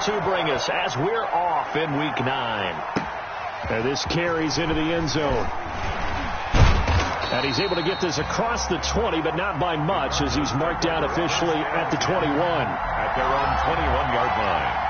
to bring us as we're off in Week 9. And this carries into the end zone. And he's able to get this across the 20, but not by much, as he's marked down officially at the 21. At their own 21-yard line.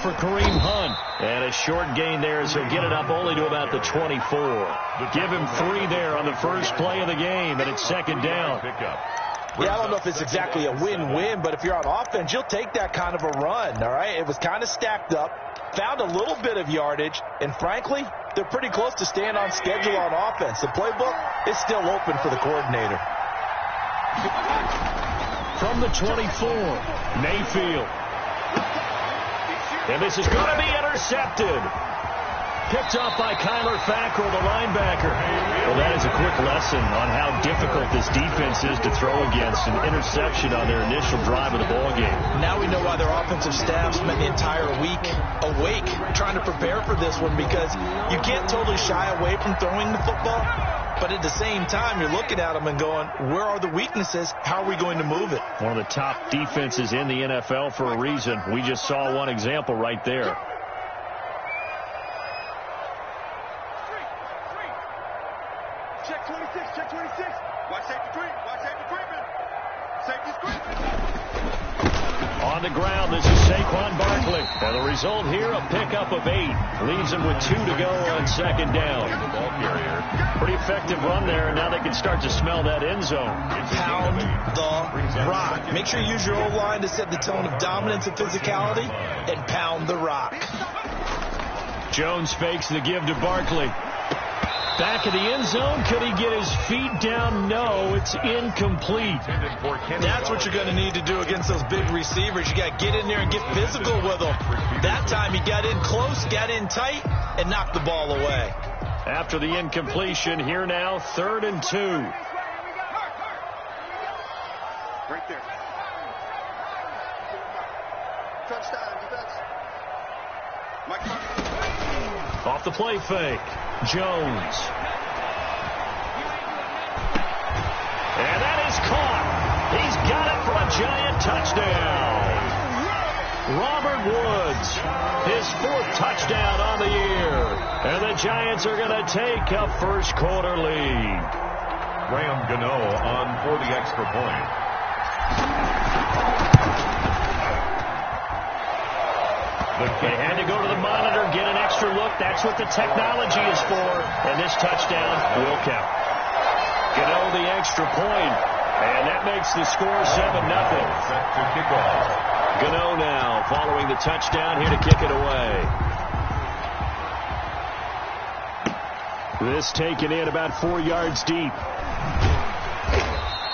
For Kareem Hunt. And a short gain there as he'll get it up only to about the 24. Give him 3 there on the first play of the game, and it's second down. Yeah, I don't know if it's exactly a win-win, but if you're on offense, you'll take that kind of a run, all right? It was kind of stacked up, found a little bit of yardage, and frankly, they're pretty close to staying on schedule on offense. The playbook is still open for the coordinator. From the 24, Mayfield. And this is going to be intercepted. Picked off by Kyler Fackrell, the linebacker. Well, that is a quick lesson on how difficult this defense is to throw against. An interception on their initial drive of the ballgame. Now we know why their offensive staff spent the entire week awake trying to prepare for this one, because you can't totally shy away from throwing the football. But at the same time, you're looking at them and going, where are the weaknesses? How are we going to move it? One of the top defenses in the NFL for a reason. We just saw one example right there. Check 26, check 26. Watch safety treatment. Safety treatment. On the ground, this is Saquon Barkley. And the result here, a pickup of 8. Leaves them with 2 to go on second down. The ball carrier. Pretty effective run there, and now they can start to smell that end zone. Pound the rock. Make sure you use your O-line to set the tone of dominance and physicality, and pound the rock. Jones fakes the give to Barkley. Back of the end zone. Could he get his feet down? No, it's incomplete. That's what you're going to need to do against those big receivers. You got to get in there and get physical with them. That time he got in close, got in tight, and knocked the ball away. After the incompletion, here now, 3rd and 2. Right there. Touchdown, defense. Off the play fake. Jones. And that is caught. He's got it for a Giant touchdown. Robert Woods, his 4th touchdown on the year. And the Giants are going to take a first quarter lead. Graham Gano on for the extra point. They had to go to the monitor, get an extra look. That's what the technology is for. And this touchdown will count. Gano the extra point. And that makes the score 7-0. Set to kick off. Gano now following the touchdown, here to kick it away. This taken in about 4 yards deep.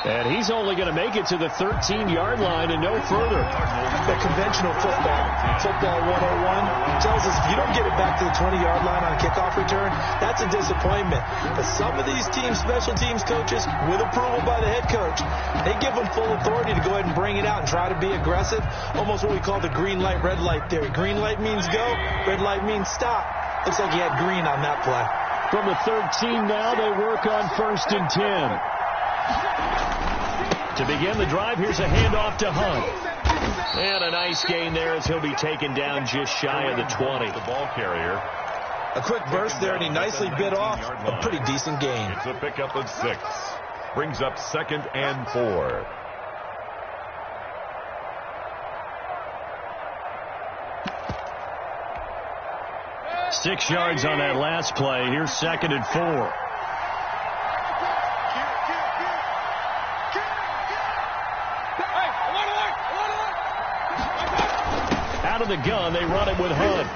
And he's only going to make it to the 13-yard line and no further. The conventional football 101, tells us if you don't get it back to the 20-yard line on a kickoff return, that's a disappointment. But some of these teams, special teams coaches, with approval by the head coach, they give them full authority to go ahead and bring it out and try to be aggressive. Almost what we call the green light, red light theory. Green light means go, red light means stop. Looks like he had green on that play. From the 13 now, they work on 1st and 10. To begin the drive, here's a handoff to Hunt. And a nice gain there as he'll be taken down just shy of the 20. The ball carrier. A quick burst there, and he nicely bit off a pretty decent gain. It's a pickup of 6. Brings up 2nd and 4. Six yards on that last play. Here's 2nd and 4. Out of the gun, they run it with Hunt.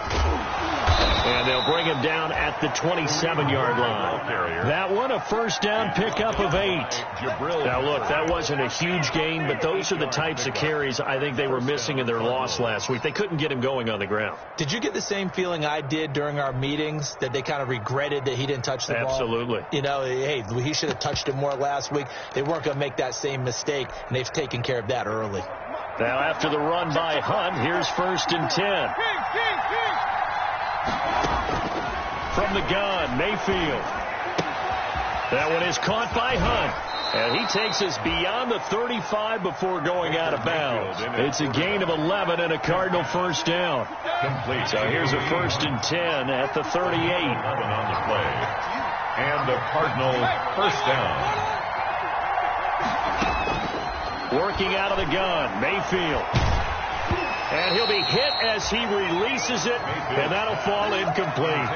And they'll bring him down at the 27-yard line. That one, a first down pickup of 8. Now, look, that wasn't a huge gain, but those are the types of carries I think they were missing in their loss last week. They couldn't get him going on the ground. Did you get the same feeling I did during our meetings, that they kind of regretted that he didn't touch the ball? Absolutely. You know, hey, he should have touched it more last week. They weren't going to make that same mistake, and they've taken care of that early. Now, after the run by Hunt, here's 1st and 10. From the gun, Mayfield. That one is caught by Hunt. And he takes us beyond the 35 before going out of bounds. It's a gain of 11 and a Cardinal first down. So here's a 1st and 10 at the 38. On the play. And the Cardinal first down. Working out of the gun, Mayfield. And he'll be hit as he releases it, and that'll fall incomplete.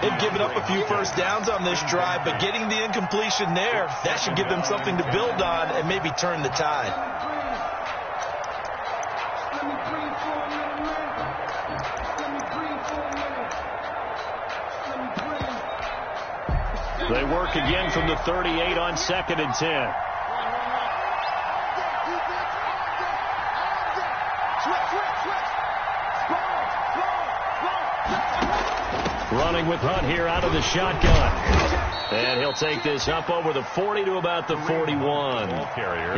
They've given up a few first downs on this drive, but getting the incompletion there, that should give them something to build on and maybe turn the tide. They work again from the 38 on 2nd and 10. Running with Hunt here out of the shotgun. And he'll take this up over the 40 to about the 41.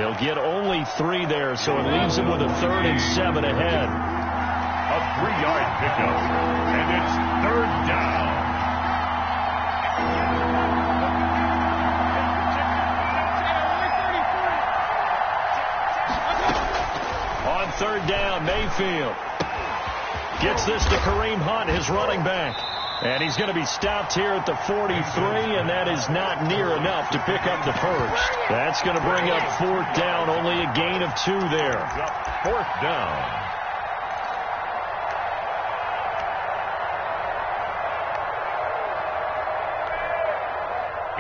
He'll get only 3 there, so it leaves him with a 3rd and 7 ahead. A 3-yard pickup, and it's 3rd down. On 3rd down, Mayfield gets this to Kareem Hunt, his running back. And he's going to be stopped here at the 43, and that is not near enough to pick up the first. That's going to bring up 4th down, only a gain of 2 there. 4th down.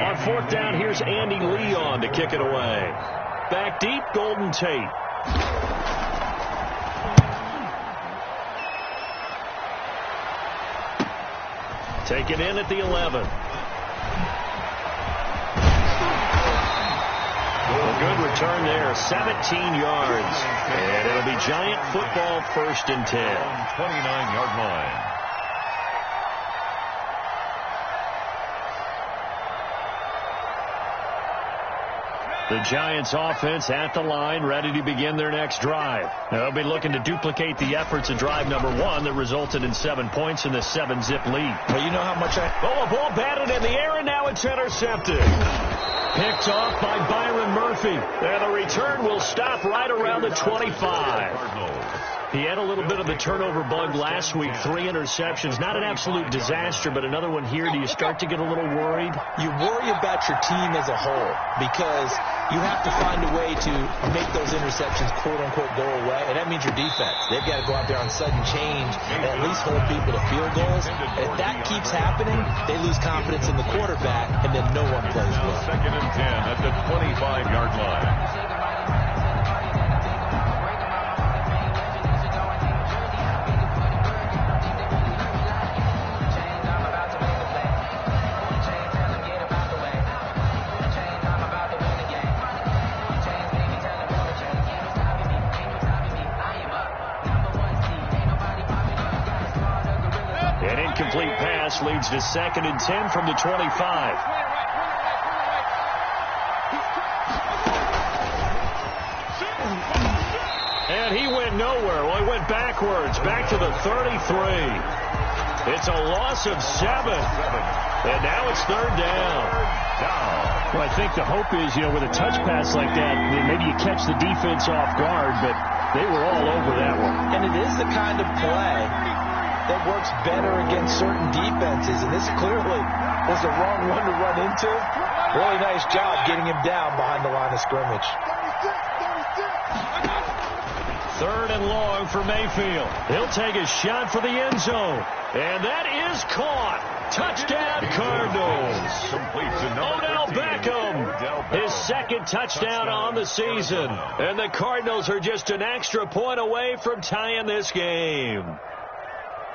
On 4th down, here's Andy Leon to kick it away. Back deep, Golden Tate. Taken in at the 11. A good return there, 17 yards. And it'll be Giant football 1st and 10. 29-yard line. The Giants offense at the line, ready to begin their next drive. Now, they'll be looking to duplicate the efforts of drive number 1 that resulted in 7 points in the 7-zip lead. Well, you know how much a ball batted in the air, and now it's intercepted. Picked off by Byron Murphy. And the return will stop right around the 25. He had a little bit of the turnover bug last week, 3 interceptions. Not an absolute disaster, but another one here. Do you start to get a little worried? You worry about your team as a whole because you have to find a way to make those interceptions, quote-unquote, go away, and that means your defense. They've got to go out there on sudden change and at least hold people to field goals. And if that keeps happening, they lose confidence in the quarterback, and then no one plays well. 2nd and 10 at the 25-yard line. Incomplete pass leads to 2nd and 10 from the 25. And he went nowhere. Well, he went backwards, back to the 33. It's a loss of 7. And now it's 3rd down. Well, I think the hope is, with a touch pass like that, maybe you catch the defense off guard, but they were all over that one. And it is the kind of play that works better against certain defenses, and this clearly was the wrong one to run into. Really nice job getting him down behind the line of scrimmage. 3rd and long for Mayfield. He'll take a shot for the end zone, and that is caught. Touchdown, Cardinals. Odell Beckham, his 2nd touchdown on the season, and the Cardinals are just an extra point away from tying this game.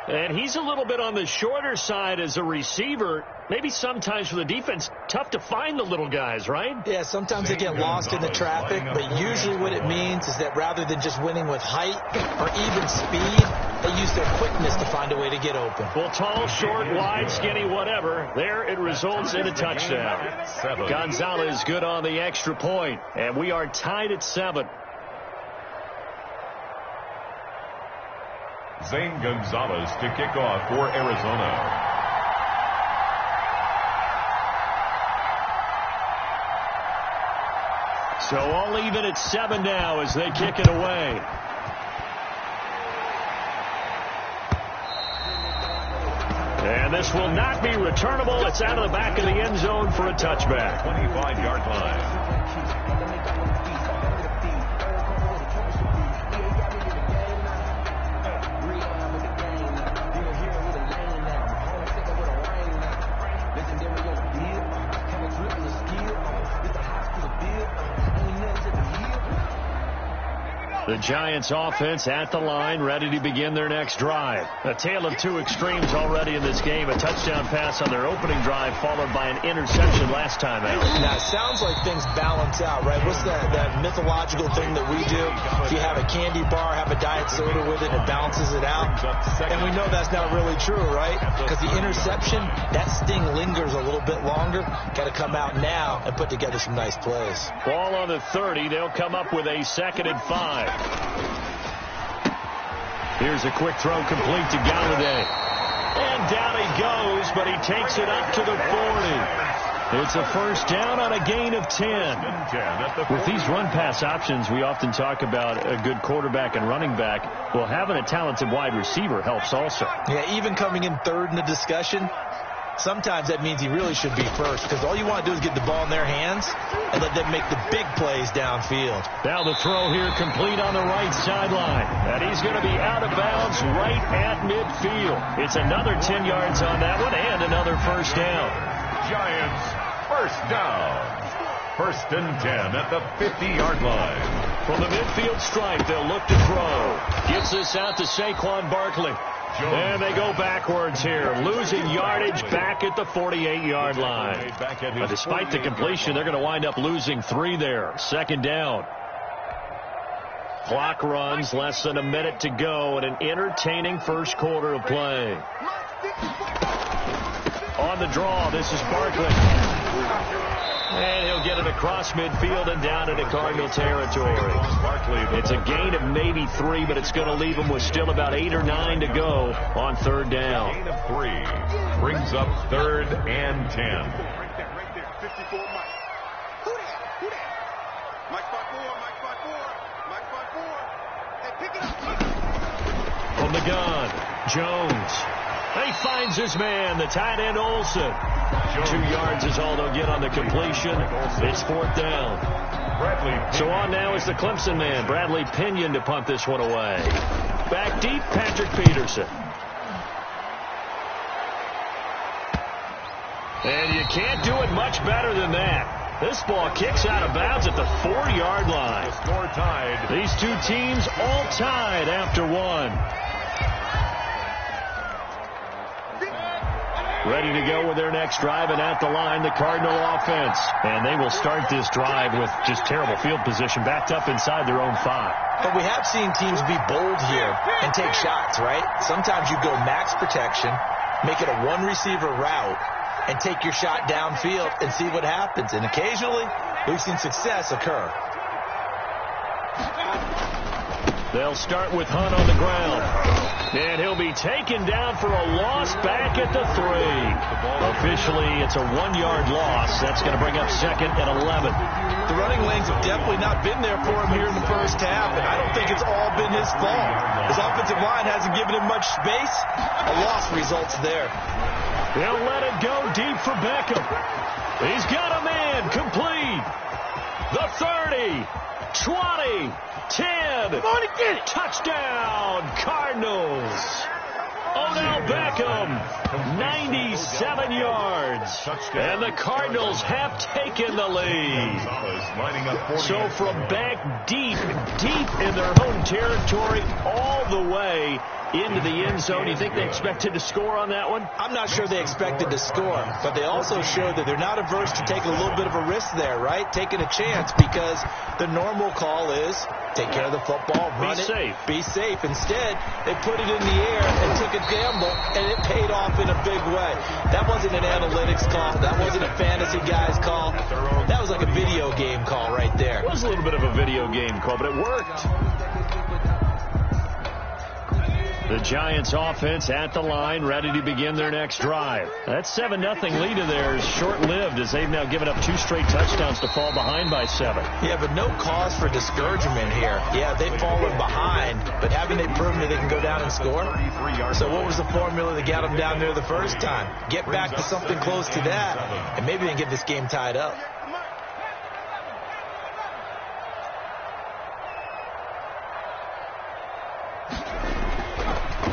And he's a little bit on the shorter side as a receiver. Maybe sometimes for the defense, tough to find the little guys, right? Yeah, sometimes they get lost in the traffic, but usually what it means is that rather than just winning with height or even speed, they use their quickness to find a way to get open. Well, tall, short, wide, skinny, whatever. There it results in a touchdown. Gonzalez good on the extra point, and we are tied at 7. Zane Gonzalez to kick off for Arizona. So all even at 7 now as they kick it away. And this will not be returnable. It's out of the back of the end zone for a touchback. 25-yard line. The Giants offense at the line, ready to begin their next drive. A tale of two extremes already in this game. A touchdown pass on their opening drive, followed by an interception last time out. Now, it sounds like things balance out, right? What's that mythological thing that we do? If you have a candy bar, have a diet soda with it, it balances it out. And we know that's not really true, right? Because the interception, that sting lingers a little bit longer. Got to come out now and put together some nice plays. Ball on the 30. They'll come up with a 2nd and 5. Here's a quick throw complete to Galladay. And down he goes, but he takes it up to the 40. It's a first down on a gain of 10. With these run-pass options, we often talk about a good quarterback and running back. Well, having a talented wide receiver helps also. Yeah, even coming in third in the discussion, sometimes that means he really should be first, because all you want to do is get the ball in their hands and let them make the big plays downfield. Now the throw here complete on the right sideline. And he's going to be out of bounds right at midfield. It's another 10 yards on that one and another first down. Giants first down. 1st and 10 at the 50-yard line. From the midfield stripe, they'll look to throw. Gets this out to Saquon Barkley. And they go backwards here, losing yardage back at the 48-yard line. But despite the completion, they're going to wind up losing 3 there. 2nd down. Clock runs, less than a minute to go, and an entertaining first quarter of play. On the draw, this is Barkley. And he'll get it across midfield and down into Cardinal territory. It's a gain of maybe 3, but it's going to leave him with still about 8 or 9 to go on 3rd down. Gain of 3 brings up 3rd and 10. Right there. 54, Mike. Who that? Mike spot 4. Hey, pick it up. From the gun, Jones. He finds his man, the tight end Olsen. 2 yards is all they'll get on the completion. It's 4th down. So on now is the Clemson man, Bradley Pinion, to punt this one away. Back deep, Patrick Peterson. And you can't do it much better than that. This ball kicks out of bounds at the 4-yard line. Score tied. These two teams all tied after 1. Ready to go with their next drive, and at the line, the Cardinal offense. And they will start this drive with just terrible field position, backed up inside their own 5. But we have seen teams be bold here and take shots, right? Sometimes you go max protection, make it a 1-receiver route, and take your shot downfield and see what happens. And occasionally, we've seen success occur. They'll start with Hunt on the ground. And he'll be taken down for a loss back at the 3. Officially, it's a 1-yard loss. That's going to bring up 2nd and 11. The running lanes have definitely not been there for him here in the first half, and I don't think it's all been his fault. His offensive line hasn't given him much space. A loss results there. They'll let it go deep for Beckham. He's got a man complete. The 30, 20, 10. Come on and get it. Touchdown, Cardinals. Odell Beckham, 97 yards. And the Cardinals have taken the lead. So from back deep in their home territory, all the way into the end zone. You think they expected to score on that one? I'm not sure they expected to score, but they also showed that they're not averse to taking a little bit of a risk there, right? Taking a chance, because the normal call is take care of the football, run it, be safe. Instead, they put it in the air and took a gamble, and it paid off in a big way. That wasn't an analytics call. That wasn't a fantasy guy's call. That was like a video game call right there. It was a little bit of a video game call, but it worked. The Giants offense at the line, ready to begin their next drive. That 7-0 lead of theirs short-lived, as they've now given up 2 straight touchdowns to fall behind by 7. Yeah, but no cause for discouragement here. Yeah, they've fallen behind, but haven't they proven that they can go down and score? So what was the formula that got them down there the first time? Get back to something close to that, and maybe they can get this game tied up.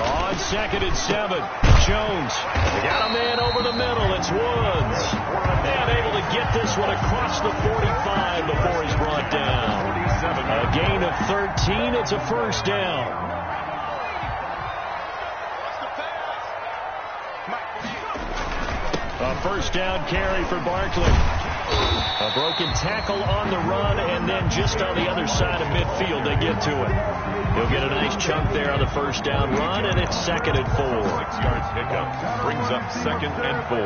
On 2nd and 7, Jones. They got a man over the middle. It's Woods. And able to get this one across the 45 before he's brought down. A gain of 13. It's a first down. A first down carry for Barkley. A broken tackle on the run, and then just on the other side of midfield, they get to it. He'll get a nice chunk there on the first down run, and it's 2nd and 4. 6 yards pickup brings up 2nd and 4.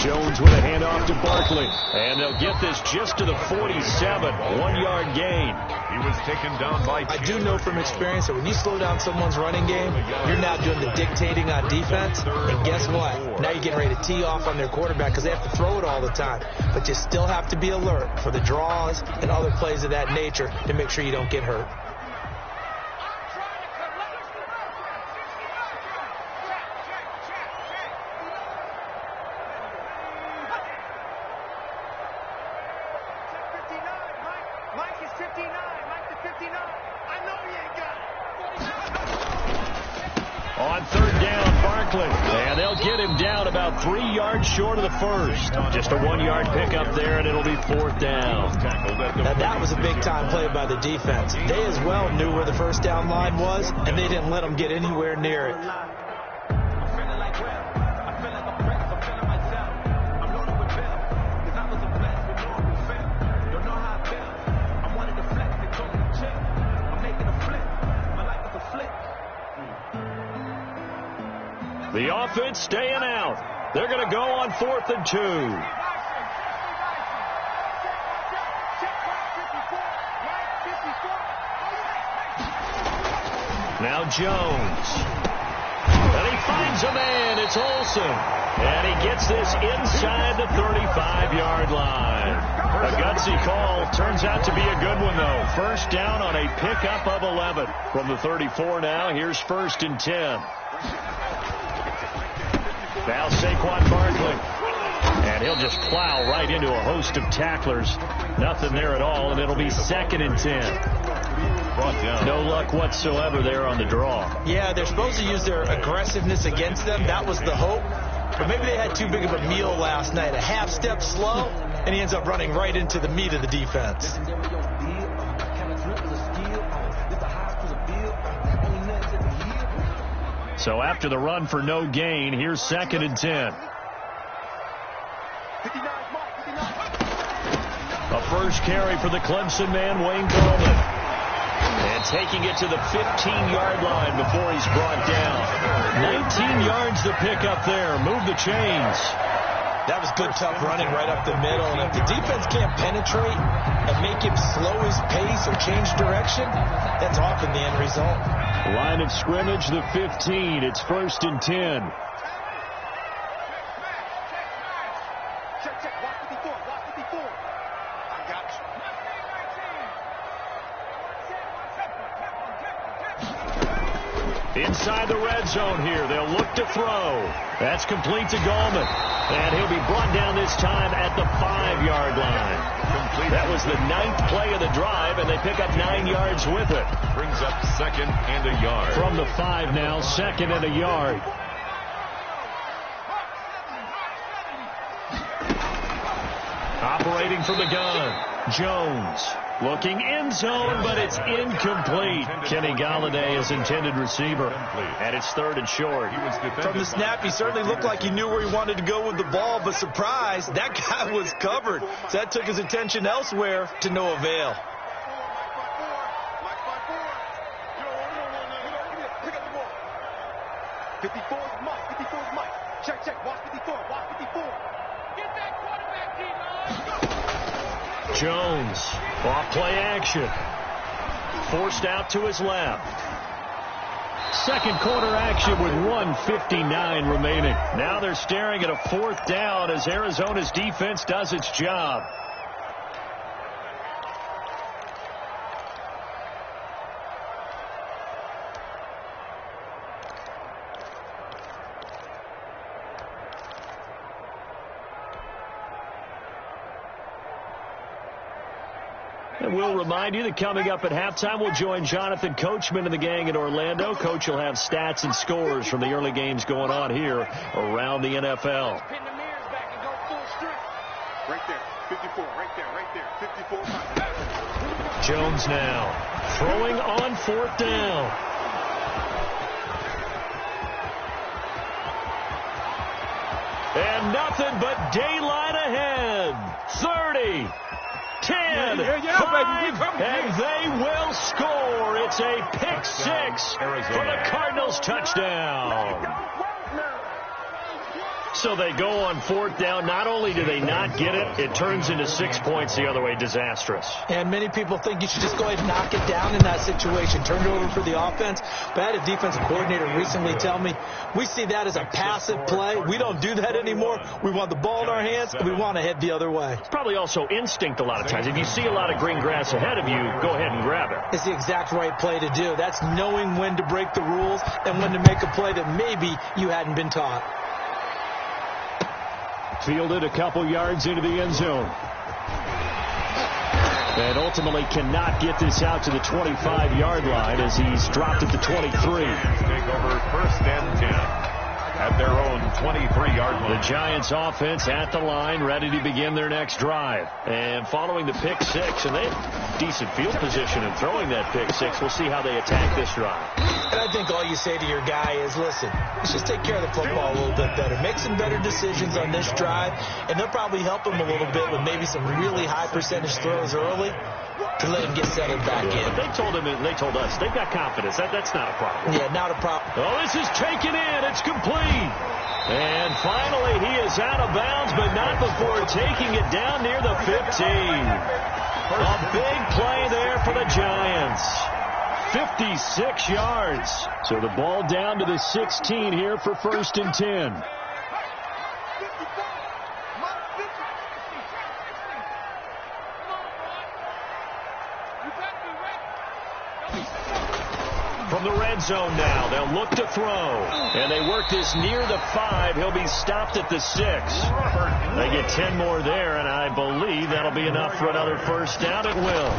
Jones with a handoff to Barkley. And they'll get this just to the 47. 1-yard gain. He was taken down by 2. I do know from experience that when you slow down someone's running game, you're now doing the dictating on defense. And guess what? Now you're getting ready to tee off on their quarterback because they have to throw it all the time. But you still have to be alert for the draws and other plays of that nature to make sure you don't get hurt. On 3rd down, Barkley. And they'll get him down about 3 yards short of the first. Just a 1-yard pickup there, and it'll be 4th down. Now, that was a big-time play by the defense. They as well knew where the first down line was, and they didn't let them get anywhere near it. The offense staying out. They're going to go on 4th and 2. Now Jones. And he finds a man. It's Olsen. And he gets this inside the 35-yard line. A gutsy call. Turns out to be a good one, though. First down on a pickup of 11. From the 34 now, here's 1st and 10. Now Saquon Barkley. And he'll just plow right into a host of tacklers. Nothing there at all, and it'll be 2nd and 10. Brought down. No luck whatsoever there on the draw. Yeah, they're supposed to use their aggressiveness against them. That was the hope. But maybe they had too big of a meal last night. A half step slow, and he ends up running right into the meat of the defense. So after the run for no gain, here's 2nd and 10. A first carry for the Clemson man, Wayne Gallman. And taking it to the 15-yard line before he's brought down. 19 yards to pick up there. Move the chains. That was good, tough running right up the middle. And if the defense can't penetrate and make him slow his pace or change direction, that's often the end result. Line of scrimmage, the 15. It's 1st and 10. Inside the red zone here. They'll look to throw. That's complete to Gallman. And he'll be brought down this time at the 5-yard line. That was the 9th play of the drive, and they pick up 9 yards with it. Brings up 2nd and a yard. From the 5 now, 2nd and a yard. Operating from the gun, Jones. Looking end zone, but it's incomplete. Kenny Galladay is intended receiver, and it's 3rd and short. From the snap, he certainly looked like he knew where he wanted to go with the ball, but surprise, that guy was covered. So that took his attention elsewhere to no avail. Jones, off play action. Forced out to his left. Second quarter action with 1:59 remaining. Now they're staring at a 4th down as Arizona's defense does its job. And we'll remind you that coming up at halftime, we'll join Jonathan Coachman and the gang in Orlando. Coach will have stats and scores from the early games going on here around the NFL. Right there, 54, right there, 54. Jones now throwing on 4th down. And nothing but daylight ahead. 30. 10, 5, and they will score. It's a pick 6 for the Cardinals touchdown. So they go on 4th down. Not only do they not get it, it turns into 6 points the other way. Disastrous. And many people think you should just go ahead and knock it down in that situation. Turn it over for the offense. But I had a defensive coordinator recently tell me, we see that as a passive play. We don't do that anymore. We want the ball in our hands, and we want to head the other way. It's probably also instinct a lot of times. If you see a lot of green grass ahead of you, go ahead and grab it. It's the exact right play to do. That's knowing when to break the rules and when to make a play that maybe you hadn't been taught. Fielded a couple yards into the end zone. And ultimately cannot get this out to the 25-yard line as he's dropped at the 23. Take over 1st and 10 at their own 23-yard line. The Giants offense at the line, ready to begin their next drive. And following the pick 6, and they have decent field position in throwing that pick 6. We'll see how they attack this drive. And I think all you say to your guy is, listen, let's just take care of the football a little bit better. Make some better decisions on this drive, and they'll probably help him a little bit with maybe some really high percentage throws early to let him get settled back in. But they told us they've got confidence. That's not a problem. Yeah, not a problem. Oh, this is taken in. It's complete. And finally, he is out of bounds, but not before taking it down near the 15. A big play there for the Giants. 56 yards. So the ball down to the 16 here for 1st and 10. From the red zone now, they'll look to throw. And they work this near the 5. He'll be stopped at the 6. They get 10 more there, and I believe that'll be enough for another 1st down. It will.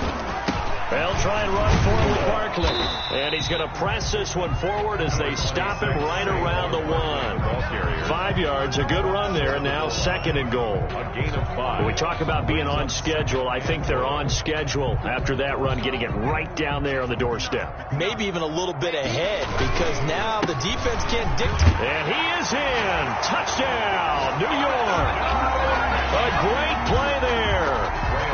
They'll try and run for it with Barkley. And he's going to press this one forward as they stop him right around the 1. 5 yards, a good run there, and now 2nd and goal. A gain of 5. When we talk about being on schedule, I think they're on schedule after that run, getting it right down there on the doorstep. Maybe even a little bit ahead, because now the defense can't dictate. And he is in. Touchdown, New York. A great play there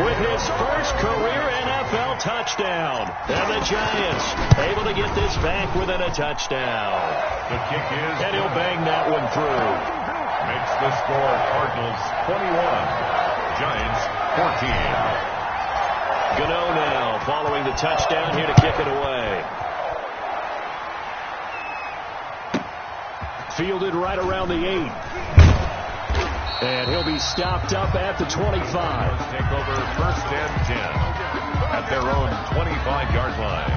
with his first career NFL touchdown. And the Giants able to get this back within a touchdown. The kick is... And he'll bang that one through. Makes the score Cardinals 21, Giants 14. Gano now following the touchdown here to kick it away. Fielded right around the 8. And he'll be stopped up at the 25. Take over 1st and 10 at their own 25-yard line.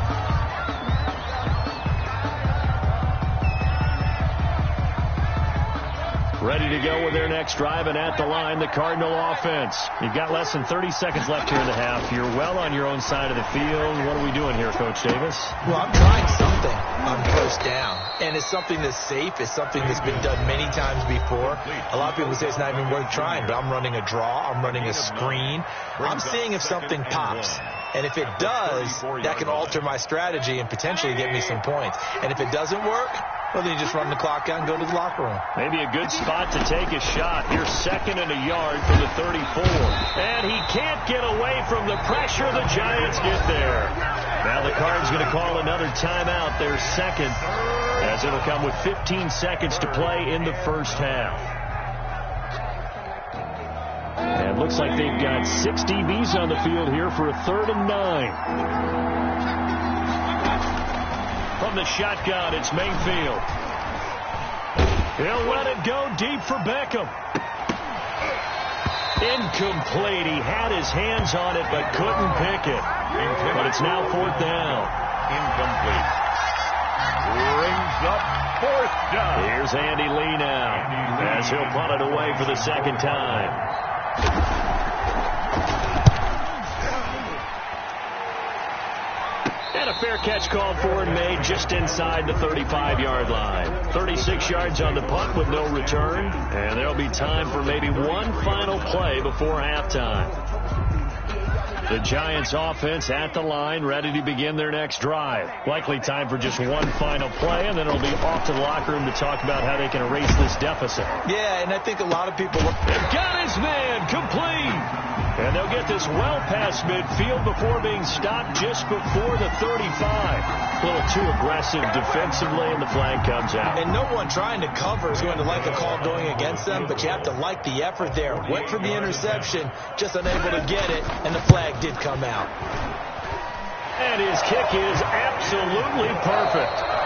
ready to go with their next drive, and at the line, the Cardinal offense. You've got less than 30 seconds left here in the half. You're well on your own side of the field. What are we doing here, Coach Davis? Well, I'm trying something on first down, and it's something that's safe. It's something that's been done many times before. A lot of people say it's not even worth trying, but I'm running a draw. I'm running a screen. I'm seeing if something pops. And if it does, that can alter my strategy and potentially get me some points. And if it doesn't work, well, then you just run the clock out and go to the locker room. Maybe a good spot to take a shot. Here's 2nd and a yard from the 34. And he can't get away from the pressure. The Giants get there. Now the Cards going to call another timeout, their second, as it'll come with 15 seconds to play in the first half. And looks like they've got 6 DBs on the field here for a 3rd and 9. From the shotgun, it's Mayfield. He'll let it go deep for Beckham. Incomplete. He had his hands on it but couldn't pick it. But it's now 4th down. Incomplete. Brings up 4th down. Here's Andy Lee now, as he'll punt it away for the 2nd time. And a fair catch called for and made just inside the 35-yard line. 36 yards on the punt with no return. And there'll be time for maybe one final play before halftime. The Giants offense at the line, ready to begin their next drive. Likely time for just one final play, and then it'll be off to the locker room to talk about how they can erase this deficit. Yeah, and I think a lot of people... They've got his man complete. And they'll get this well past midfield before being stopped just before the 35. A little too aggressive defensively, and the flag comes out. And no one trying to cover is going to like a call going against them, but you have to like the effort there. Went for the interception, just unable to get it, and the flag did come out. And his kick is absolutely perfect.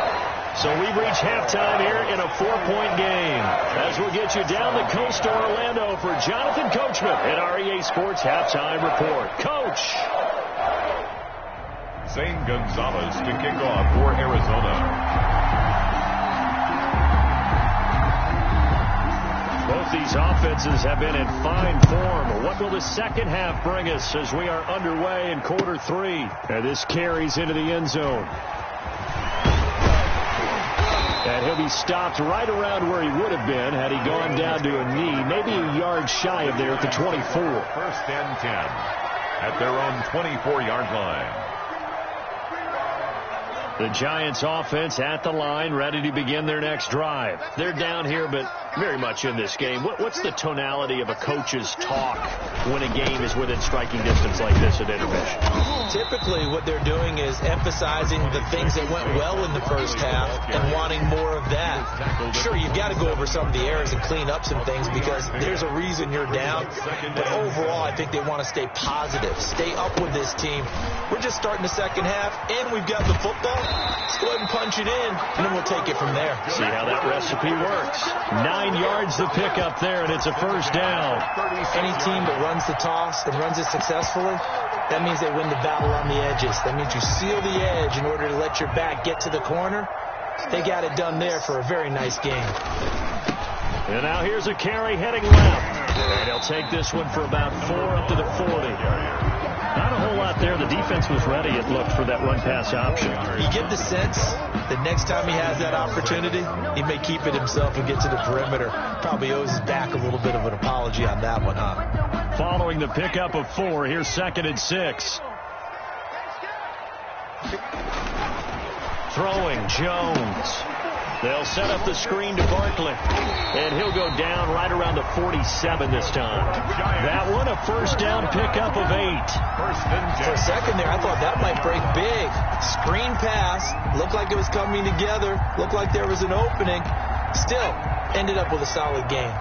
So we've reached halftime here in a 4-point game. As we'll get you down the coast to Orlando for Jonathan Coachman at our EA Sports Halftime Report. Coach! Zane Gonzalez to kick off for Arizona. Both these offenses have been in fine form. What will the second half bring us as we are underway in quarter 3? And this carries into the end zone. And he'll be stopped right around where he would have been had he gone down to a knee, maybe a yard shy of there at the 24. 1st and 10 at their own 24-yard line. The Giants offense at the line, ready to begin their next drive. They're down here, but very much in this game. What's the tonality of a coach's talk when a game is within striking distance like this at intermission? Typically, what they're doing is emphasizing the things that went well in the first half and wanting more of that. Sure, you've got to go over some of the errors and clean up some things because there's a reason you're down. But overall, I think they want to stay positive, stay up with this team. We're just starting the second half, and we've got the football. Let's go ahead and punch it in, and then we'll take it from there. See how that recipe works. 9 yards to pick up there, and it's a 1st down. Any team that runs the toss and runs it successfully, that means they win the battle on the edges. That means you seal the edge in order to let your back get to the corner. They got it done there for a very nice game. And now here's a carry heading left. And he'll take this one for about 4 up to the 40. Not a whole lot there. The defense was ready, it looked, for that run-pass option. You get the sense that next time he has that opportunity, he may keep it himself and get to the perimeter. Probably owes his back a little bit of an apology on that one, huh? Following the pickup of 4, here's 2nd and 6. Throwing Jones. They'll set up the screen to Barkley. And he'll go down right around the 47 this time. That one, a 1st down pickup of 8. For a second there, I thought that might break big. Screen pass. Looked like it was coming together. Looked like there was an opening. Still, ended up with a solid game.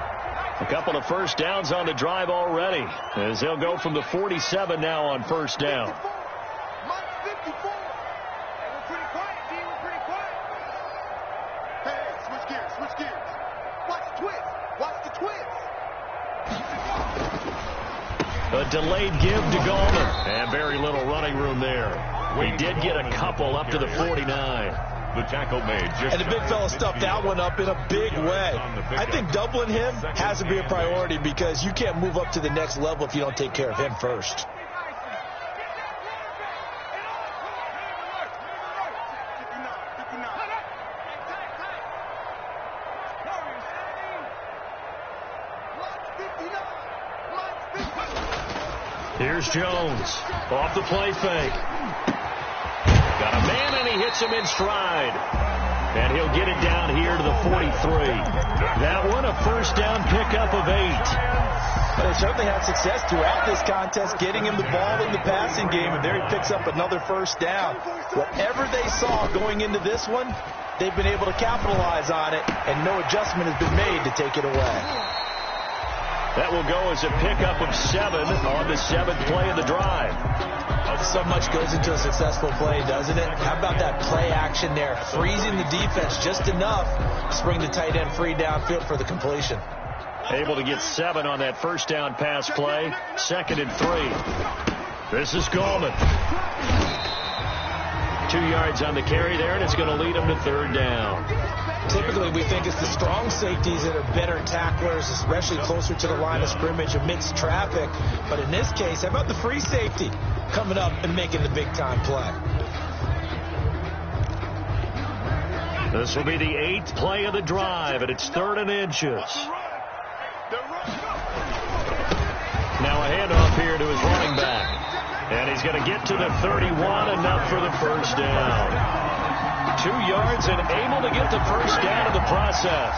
A couple of 1st downs on the drive already, as they'll go from the 47 now on 1st down. A delayed give to Gallman. And very little running room there. We did get a couple up to the 49. The tackle made. And the big fella stuffed that one up in a big way. I think doubling him has to be a priority because you can't move up to the next level if you don't take care of him first. Here's Jones off the play fake. Got a man, and he hits him in stride. And he'll get it down here to the 43. That one, a first down pickup of 8. But they certainly had success throughout this contest, getting him the ball in the passing game, and there he picks up another first down. Whatever they saw going into this one, they've been able to capitalize on it, and no adjustment has been made to take it away. That will go as a pickup of 7 on the 7th play of the drive. So much goes into a successful play, doesn't it? How about that play action there? Freezing the defense just enough to bring the tight end free downfield for the completion. Able to get 7 on that first down pass play. 2nd and 3. This is Coleman. 2 yards on the carry there, and it's going to lead him to 3rd down. Typically, we think it's the strong safeties that are better tacklers, especially closer to the line of scrimmage amidst traffic. But in this case, how about the free safety coming up and making the big-time play? This will be the 8th play of the drive, and it's 3rd and inches. Now a handoff here to his running back. And he's going to get to the 31, enough for the first down. 2 yards and able to get the first down in the process.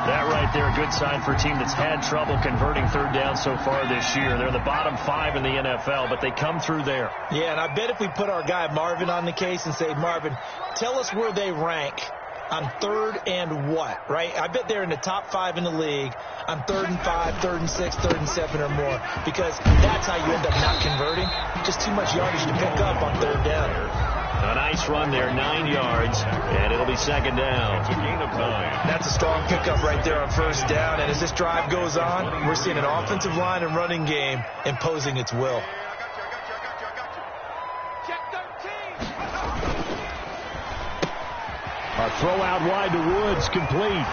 That right there, a good sign for a team that's had trouble converting 3rd down so far this year. They're the bottom 5 in the NFL, but they come through there. Yeah, and I bet if we put our guy Marvin on the case and say, Marvin, tell us where they rank on 3rd and what, right? I bet they're in the top 5 in the league on 3rd and 5, 3rd and 6, 3rd and 7 or more, because that's how you end up not converting. Just too much yardage to pick up on 3rd down. A nice run there, 9 yards, and it'll be 2nd down. It's a gain of 9. That's a strong pickup right there on first down, and as this drive goes on, we're seeing an offensive line and running game imposing its will. A throw out wide to Woods, complete.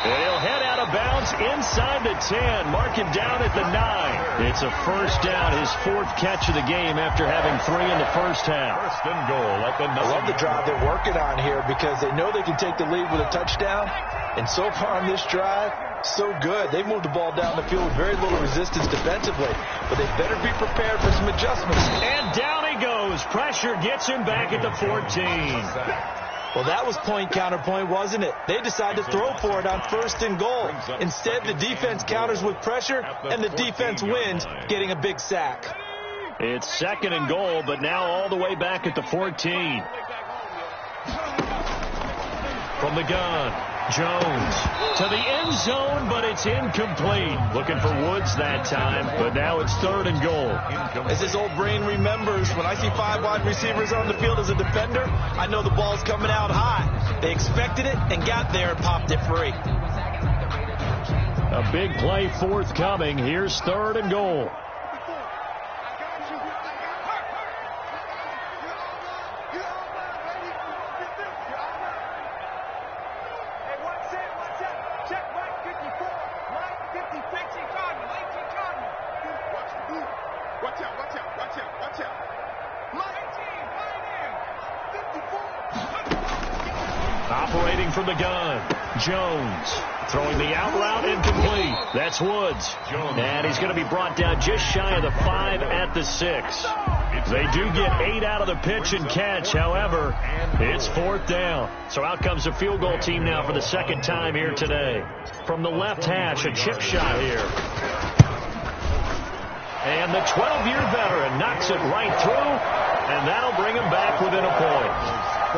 And he'll head out of bounds inside the 10, mark him down at the 9. It's a first down, his 4th catch of the game after having 3 in the first half. First and goal at the 9. I love the drive they're working on here because they know they can take the lead with a touchdown. And so far on this drive, so good. They moved the ball down the field with very little resistance defensively. But they better be prepared for some adjustments. And down he goes. Pressure gets him back at the 14. Well, that was point counterpoint, wasn't it? They decided to throw for it on 1st and goal. Instead, the defense counters with pressure, and the defense wins, getting a big sack. It's 2nd and goal, but now all the way back at the 14. From the gun, Jones to the end zone, but it's incomplete. Looking for Woods that time, but now it's 3rd and goal. As his old brain remembers, when I see 5 wide receivers on the field as a defender, I know the ball's coming out high. They expected it and got there and popped it free. A big play forthcoming. Here's 3rd and goal. Operating from the gun, Jones throwing the out route incomplete. That's Woods. And he's going to be brought down just shy of the 5 at the 6. They do get 8 out of the pitch and catch. However, it's 4th down. So out comes the field goal team now for the 2nd time here today. From the left hash, a chip shot here. And the 12-year veteran knocks it right through, and that'll bring him back within a point.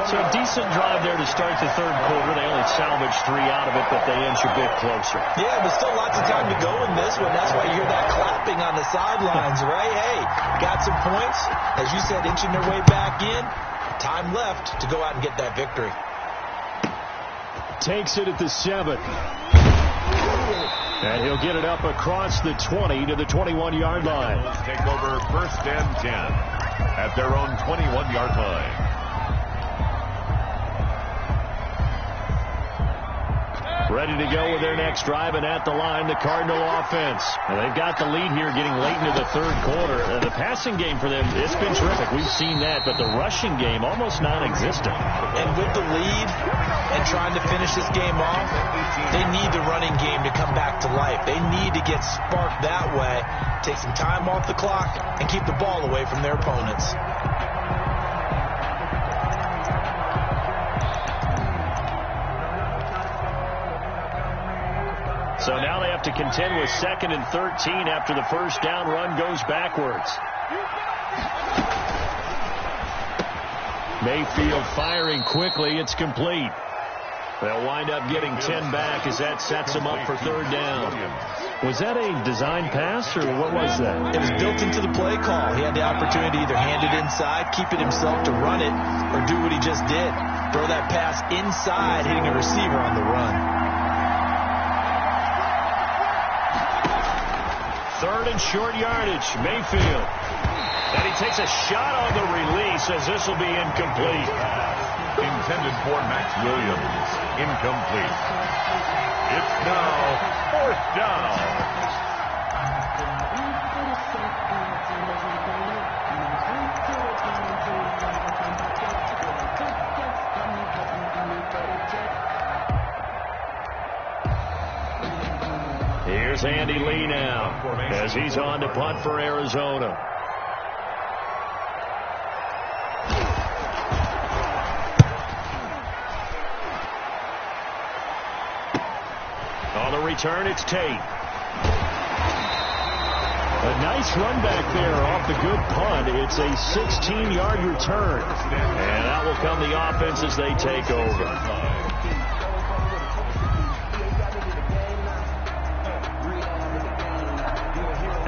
So a decent drive there to start the 3rd quarter. They only salvaged 3 out of it, but they inch a bit closer. Yeah, but still lots of time to go in this one. That's why you hear that clapping on the sidelines, right? Hey, got some points. As you said, inching their way back in. Time left to go out and get that victory. Takes it at the 7. And he'll get it up across the 20 to the 21-yard line. Take over 1st and 10 at their own 21-yard line. Ready to go with their next drive, and at the line, the Cardinal offense. And they've got the lead here getting late into the third quarter. The passing game for them, it's been terrific. We've seen that, but the rushing game almost non-existent. And with the lead and trying to finish this game off, they need the running game to come back to life. They need to get sparked that way, take some time off the clock, and keep the ball away from their opponents. So now they have to contend with 2nd and 13 after the first down run goes backwards. Mayfield firing quickly. It's complete. They'll wind up getting 10 back as that sets them up for 3rd down. Was that a design pass, or what was that? It was built into the play call. He had the opportunity to either hand it inside, keep it himself to run it, or do what he just did. Throw that pass inside, hitting a receiver on the run. 3rd and short yardage, Mayfield. And he takes a shot on the release as this will be incomplete. Intended for Max Williams. Incomplete. It's now 4th down. Here's Andy Lee now as he's on to punt for Arizona. On the return, it's Tate. A nice run back there off the good punt. It's a 16-yard return. And that will come the offense as they take over.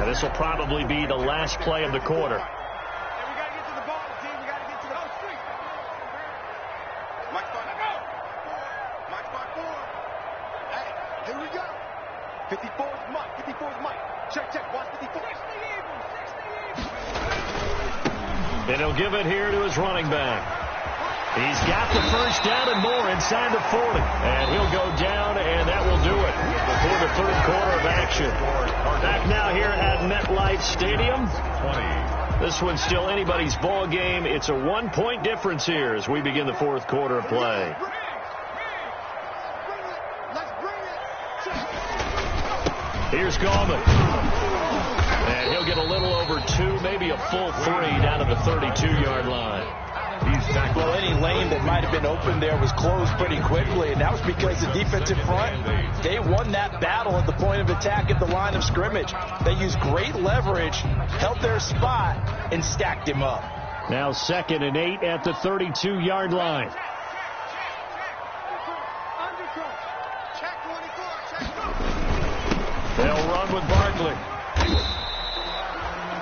And this will probably be the last play of the quarter. Hey, we got to get to the ball, team. We got to get to the street. Mike spot, go. Mike spot 4. Hey, here we go. 54's Mike. 54's Mike. Check. Watch 54. And he'll give it here to his running back. He's got the first down and more inside the 40. And he'll go down, and that will do it before the 3rd quarter of action. Back now here at MetLife Stadium. This one's still anybody's ball game. It's a 1-point difference here as we begin the 4th quarter of play. Here's Gallman. And he'll get a little over 2, maybe a full 3 down to the 32-yard line. Well, any lane that might have been open there was closed pretty quickly, and that was because the defensive front, they won that battle at the point of attack at the line of scrimmage. They used great leverage, held their spot, and stacked him up. Now 2nd and 8 at the 32-yard line. They'll run with Barkley.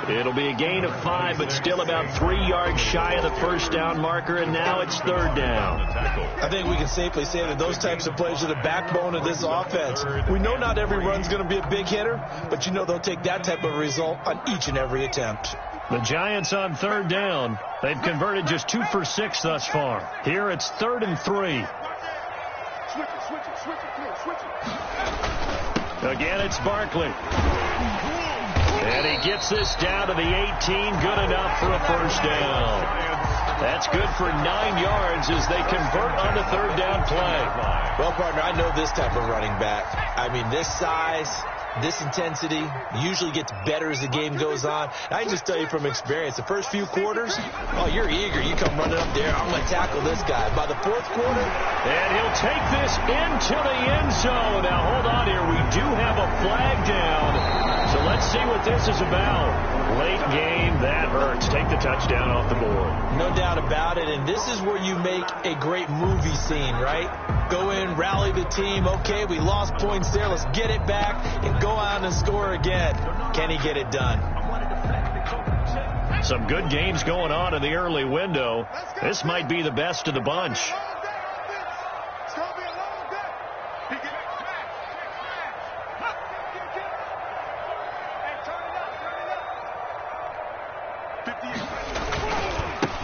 It'll be a gain of 5, but still about 3 yards shy of the first down marker, and now it's 3rd down. I think we can safely say that those types of plays are the backbone of this offense. We know not every run's going to be a big hitter, but you know they'll take that type of result on each and every attempt. The Giants on 3rd down. They've converted just 2 for 6 thus far. Here it's 3rd and 3. Again, it's Barkley. And he gets this down to the 18. Good enough for a first down. That's good for 9 yards as they convert on the 3rd down play. Well, partner, I know this type of running back. I mean, this size, this intensity usually gets better as the game goes on. I can just tell you from experience, the first few quarters, oh, you're eager. You come running up there, I'm going to tackle this guy. By the 4th quarter, and he'll take this into the end zone. Now, hold on here. We do have a flag down. So let's see what this is about. Late game, that hurts. Take the touchdown off the board. No doubt about it, and this is where you make a great movie scene, right? Go in, rally the team. Okay, we lost points there. Let's get it back and go out and score again. Can he get it done? Some good games going on in the early window. This might be the best of the bunch.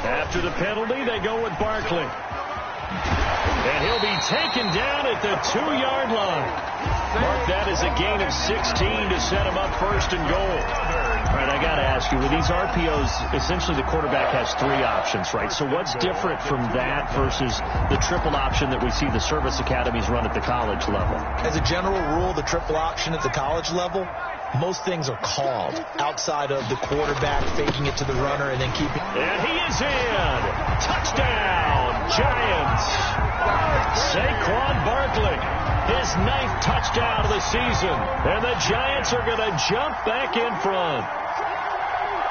After the penalty, they go with Barkley. And he'll be taken down at the 2-yard line. Mark that as a gain of 16 to set him up first and goal. All right, I got to ask you, with these RPOs, essentially the quarterback has 3 options, right? So what's different from that versus the triple option that we see the service academies run at the college level? As a general rule, the triple option at the college level, most things are called outside of the quarterback faking it to the runner and then keeping. And he is in. Touchdown, Giants. Saquon Barkley, his 9th touchdown of the season. And the Giants are going to jump back in front.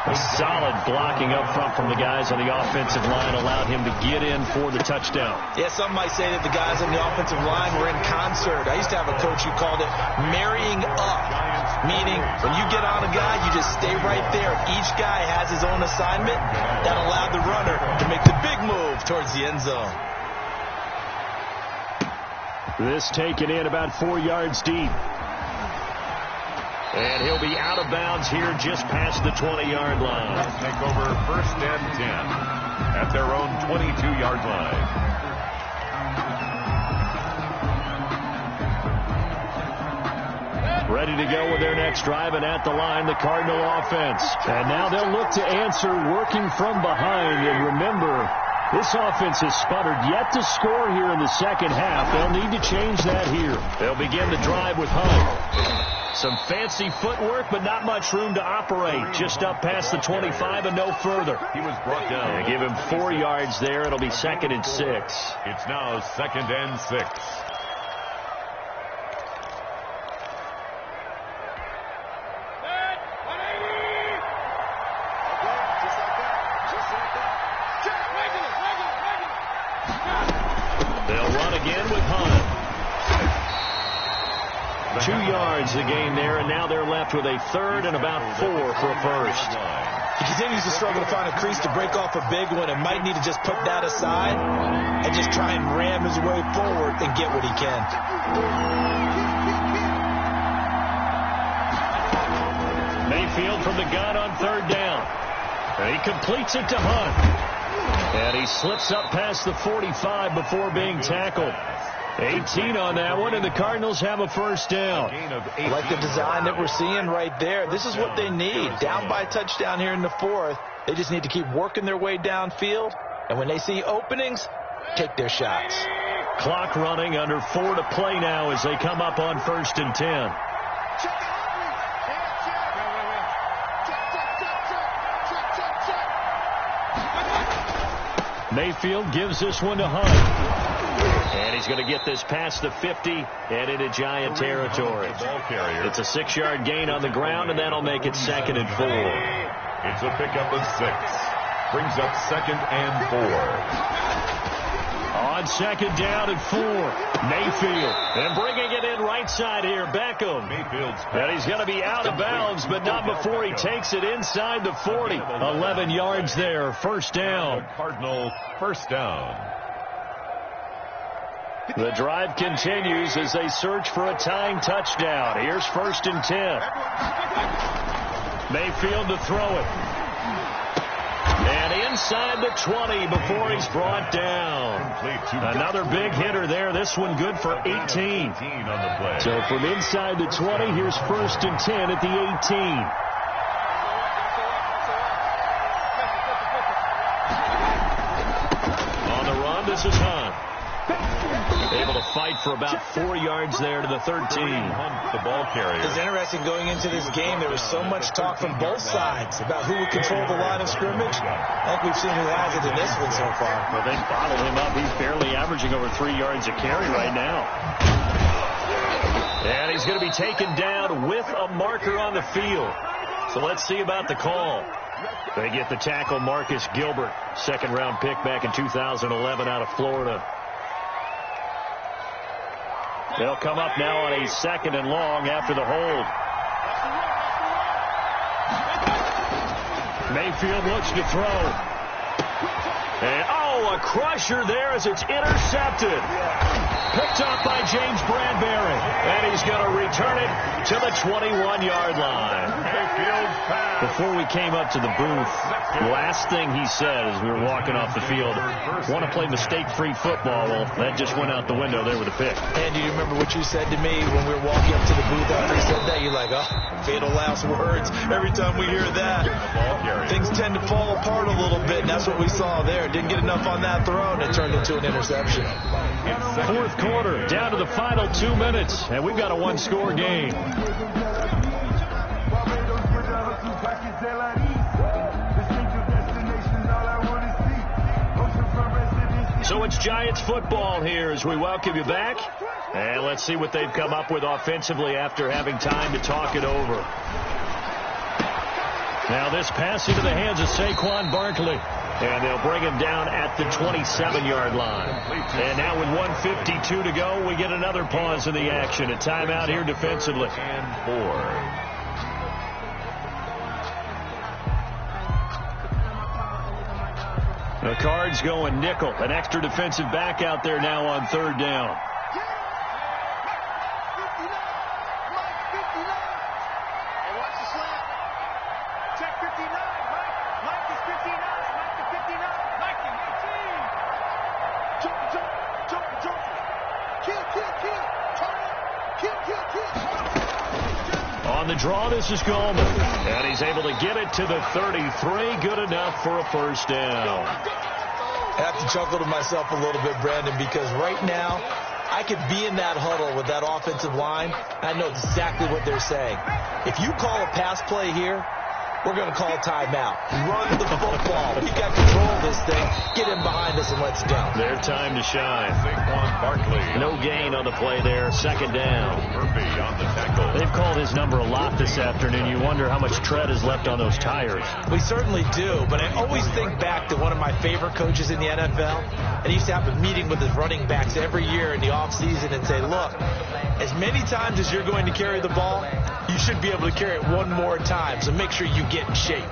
A solid blocking up front from the guys on the offensive line allowed him to get in for the touchdown. Yeah, some might say that the guys on the offensive line were in concert. I used to have a coach who called it marrying up, meaning when you get on a guy, you just stay right there. Each guy has his own assignment that allowed the runner to make the big move towards the end zone. This taken in about 4 yards deep. And he'll be out of bounds here just past the 20-yard line. Take over first and 10 at their own 22-yard line. Ready to go with their next drive, and at the line, the Cardinal offense. And now they'll look to answer working from behind. And remember, this offense has sputtered yet to score here in the second half. They'll need to change that here. They'll begin the drive with Hunt. Some fancy footwork, but not much room to operate. Just up past the 25 and no further. He was brought down. They give him 4 yards there. It'll be 2nd and 6. It's now 2nd and 6. They'll run again with Hunt. 2 yards the gain there, and now they're left with a 3rd and about 4 for a first. He continues to struggle to find a crease to break off a big one and might need to just put that aside and just try and ram his way forward and get what he can. Mayfield from the gun on 3rd down. And he completes it to Hunt. And he slips up past the 45 before being tackled. 18 on that one, and the Cardinals have a first down. I like the design that we're seeing right there. This is what they need. Down by a touchdown here in the 4th. They just need to keep working their way downfield. And when they see openings, take their shots. Clock running, under 4 to play now as they come up on 1st and 10. Mayfield gives this one to Hunt. And he's going to get this past the 50 and into Giant territory. It's a 6-yard gain on the ground, and that'll make it 2nd and 4. It's a pickup of 6. Brings up 2nd and 4. On 2nd down and 4. Mayfield. And bringing it in right side here, Beckham. And he's going to be out of bounds, but not before he takes it inside the 40. 11 yards there, first down. Cardinal first down. The drive continues as they search for a tying touchdown. Here's 1st and 10. Mayfield to throw it. And inside the 20 before he's brought down. Another big hitter there. This one good for 18. So from inside the 20, here's 1st and 10 at the 18. On the run, this is Hunt. Able to fight for about 4 yards there to the 13. The ball carrier. It's interesting going into this game. There was so much talk from both sides about who would control the line of scrimmage. I think we've seen who has it in this one so far. Well, they bottled him up. He's barely averaging over 3 yards a carry right now. And he's going to be taken down with a marker on the field. So let's see about the call. They get the tackle, Marcus Gilbert, 2nd-round pick back in 2011 out of Florida. They'll come up now on a 2nd and long after the hold. Mayfield looks to throw. And, Oh, a crusher there as it's intercepted. Picked up by James Bradbury. And he's going to return it to the 21-yard line. Before we came up to the booth, last thing he said as we were walking off the field, want to play mistake-free football. Well, that just went out the window there with a pick. And do you remember what you said to me when we were walking up to the booth after he said that? You're like, oh, fatal last words. Every time we hear that, things tend to fall apart a little bit, and that's what we saw there. Didn't get enough on that throw, and it turned into an interception. Fourth quarter, down to the final 2 minutes, and we've got a one-score game. So it's Giants football here as we welcome you back. And let's see what they've come up with offensively after having time to talk it over. Now this pass into the hands of Saquon Barkley. And they'll bring him down at the 27-yard line. And now with 1:52 to go, we get another pause in the action. A timeout here defensively. And 4. The Cards going nickel. An extra defensive back out there now on third down. On the draw, this is Goldman. And he's able to get it to the 33. Good enough for a first down. I have to chuckle to myself a little bit, Brandon, because right now I could be in that huddle with that offensive line. I know exactly what they're saying. If you call a pass play here, we're going to call a timeout. Run the football. We got control of this thing. Get him behind us and let's go. Their time to shine. Saquon Barkley. No gain on the play there. Second down. Murphy on the tackle. They've called his number a lot this afternoon. You wonder how much tread is left on those tires. We certainly do, but I always think back to one of my favorite coaches in the NFL. And he used to have a meeting with his running backs every year in the offseason and say, look, as many times as you're going to carry the ball, you should be able to carry it one more time. So make sure you get in shape.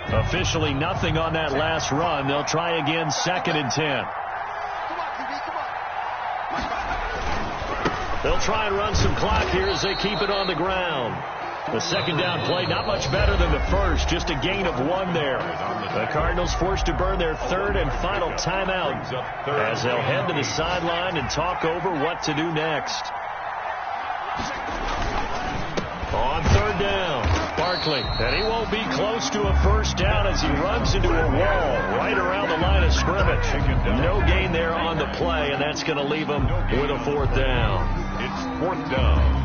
Officially nothing on that last run. They'll try again, 2nd and 10. They'll try and run some clock here as they keep it on the ground. The second down play, not much better than the first, just a gain of 1 there. The Cardinals forced to burn their third and final timeout as they'll head to the sideline and talk over what to do next. On third down, Barkley, and he won't be close to a first down as he runs into a wall right around the line of scrimmage. No gain there on the play, and that's going to leave him with a fourth down. It's 4th down.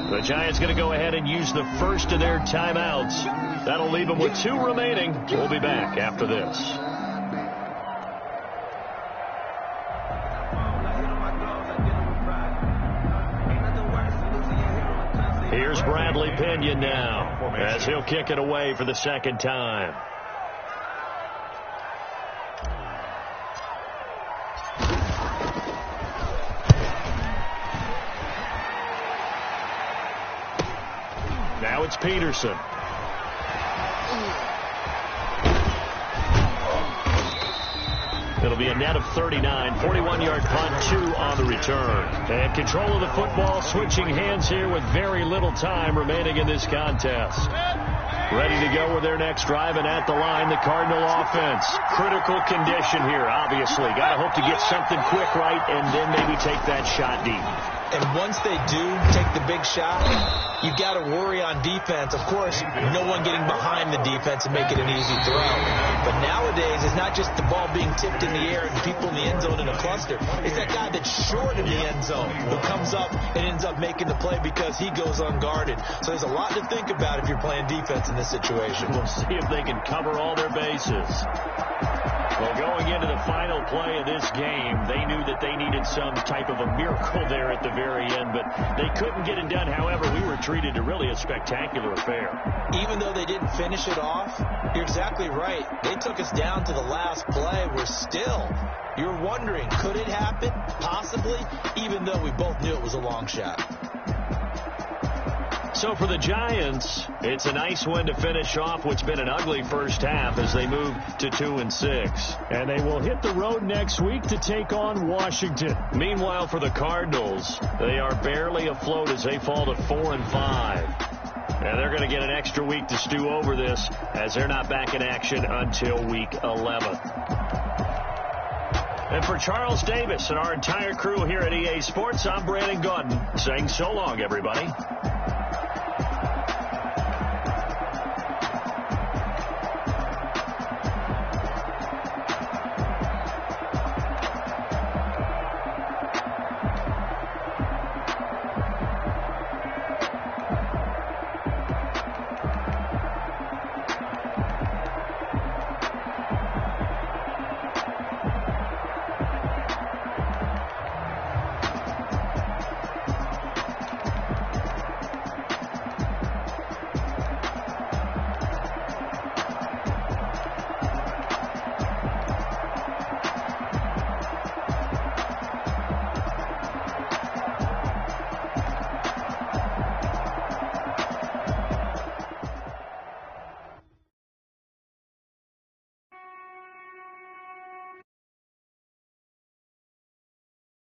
The Giants going to go ahead and use the first of their timeouts. That'll leave them with 2 remaining. We'll be back after this. Here's Bradley Pinion now as he'll kick it away for the second time. Now it's Peterson. It'll be a net of 39, 41-yard punt, 2 on the return. And control of the football, switching hands here with very little time remaining in this contest. Ready to go with their next drive, and at the line, the Cardinal offense. Critical condition here, obviously. Got to hope to get something quick right and then maybe take that shot deep. And once they do take the big shot, you've got to worry on defense. Of course, no one getting behind the defense and make it an easy throw. But nowadays, it's not just the ball being tipped in the air and people in the end zone in a cluster. It's that guy that's short in the end zone who comes up and ends up making the play because he goes unguarded. So there's a lot to think about if you're playing defense in this situation. We'll see if they can cover all their bases. Well, going into the final play of this game, they knew that they needed some type of a miracle there at the very end, but they couldn't get it done. However, we were treated to really a spectacular affair. Even though they didn't finish it off, you're exactly right. They took us down to the last play. You're wondering, could it happen? Possibly, even though we both knew it was a long shot. So for the Giants, it's a nice win to finish off what's been an ugly first half as they move to 2-6. And they will hit the road next week to take on Washington. Meanwhile, for the Cardinals, they are barely afloat as they fall to 4-5. And they're going to get an extra week to stew over this as they're not back in action until week 11. And for Charles Davis and our entire crew here at EA Sports, I'm Brandon Gaudin saying so long, everybody.